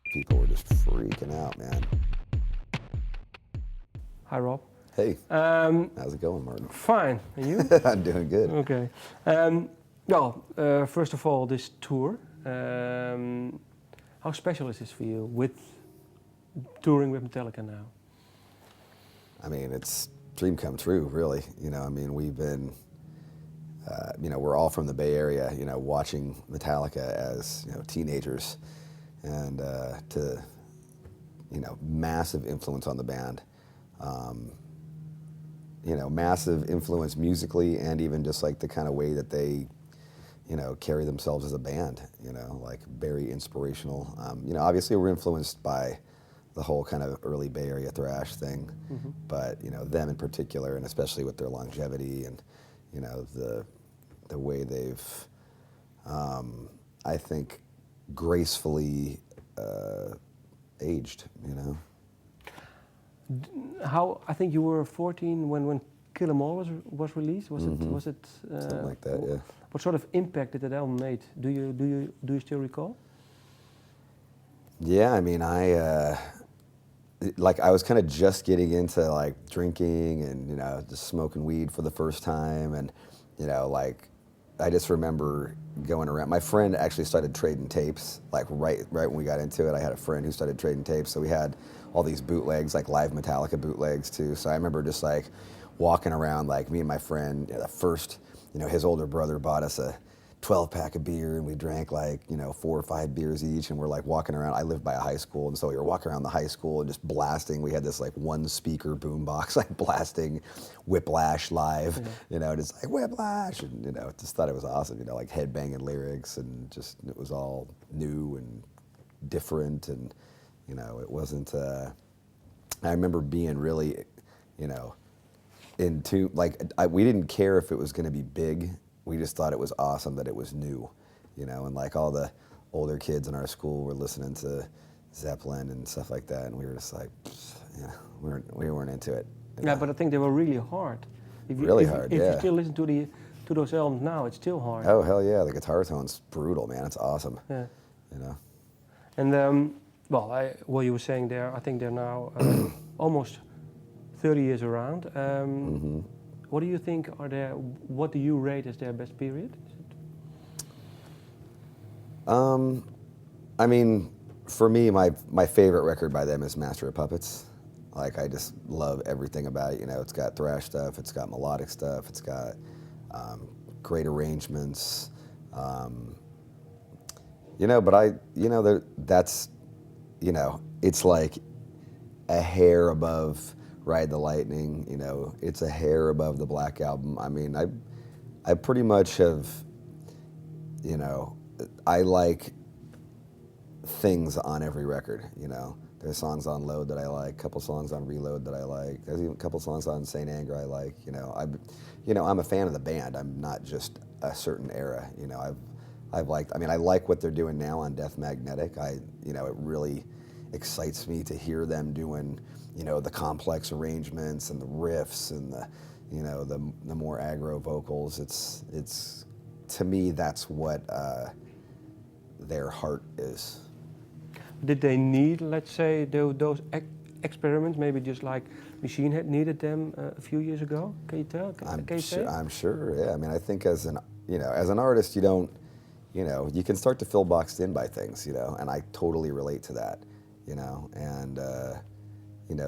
People were just freaking out, man. Hi, Rob. Hey, how's it going, Martin? Fine. And you? I'm doing good. Okay. First of all, this tour. How special is this for you with touring with Metallica now? I mean, it's dream come true, really. You know, I mean, we've been, we're all from the Bay Area, watching Metallica as, teenagers, and to, massive influence on the band. Massive influence musically, and even just like the kind of way that they, carry themselves as a band, like very inspirational. Obviously we're influenced by the whole kind of early Bay Area thrash thing, but, them in particular, and especially with their longevity and, the way they've, I think, gracefully aged, How, I think you were 14 when Kill 'Em All was released. Was it? Something like that, yeah. What sort of impact did that album made? Do you still recall? Yeah, I mean, I was kind of just getting into like drinking and just smoking weed for the first time, and I just remember going around. My friend actually started trading tapes, like right when we got into it. I had a friend who started trading tapes, so we had all these bootlegs, like live Metallica bootlegs too. So I remember just like walking around, like me and my friend. The first, his older brother bought us a 12-pack of beer, and we drank like 4 or 5 beers each, and we're like walking around. I lived by a high school, and so we were walking around the high school and just blasting. We had this like one speaker boombox, like blasting Whiplash live, just like Whiplash, and just thought it was awesome, like headbanging lyrics, and just it was all new and different, and it wasn't. I remember being really, into like we didn't care if it was going to be big. We just thought it was awesome that it was new, and like all the older kids in our school were listening to Zeppelin and stuff like that, and we were just like, we weren't into it. Yeah, but I think they were really hard. If you still listen to those albums now, it's still hard. Oh hell yeah, the guitar tone's brutal, man. It's awesome. Yeah. And what you were saying there, I think they're now almost 30 years around. What do you think what do you rate as their best period? I mean, for me, my favorite record by them is Master of Puppets. Like, I just love everything about it. It's got thrash stuff, it's got melodic stuff, it's got great arrangements. That's, it's like a hair above Ride the Lightning, it's a hair above the Black Album. I mean, I pretty much have, I like things on every record, There's songs on Load that I like, a couple songs on Reload that I like, there's even a couple songs on Saint Anger I like, I'm a fan of the band. I'm not just a certain era, I like what they're doing now on Death Magnetic. It really excites me to hear them doing, the complex arrangements and the riffs and the more aggro vocals. It's to me, that's what their heart is. Did they need, let's say, those experiments? Maybe just like Machine Head needed them a few years ago. Can you tell? I'm sure. Yeah. I mean, I think as an artist, you don't. You can start to feel boxed in by things, and I totally relate to that, and,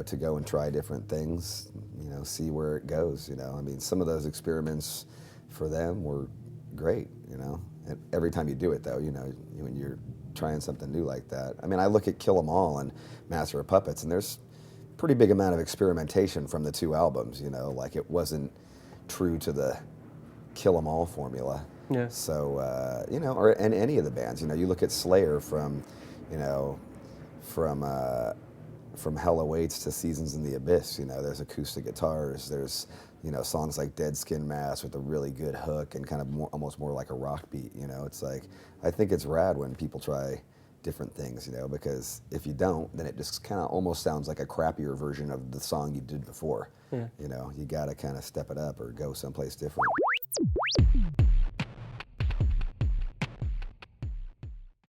to go and try different things, see where it goes, I mean, some of those experiments for them were great, and every time you do it, though, when you're trying something new like that. I mean, I look at Kill 'Em All and Master of Puppets, and there's a pretty big amount of experimentation from the two albums, like it wasn't true to the Kill 'Em All formula. Yeah. So, and any of the bands, you look at Slayer from Hell Awaits to Seasons in the Abyss, there's acoustic guitars, there's, songs like Dead Skin Mass with a really good hook and kind of almost more like a rock beat, it's like, I think it's rad when people try different things, because if you don't, then it just kind of almost sounds like a crappier version of the song you did before. Yeah. You gotta kind of step it up or go someplace different.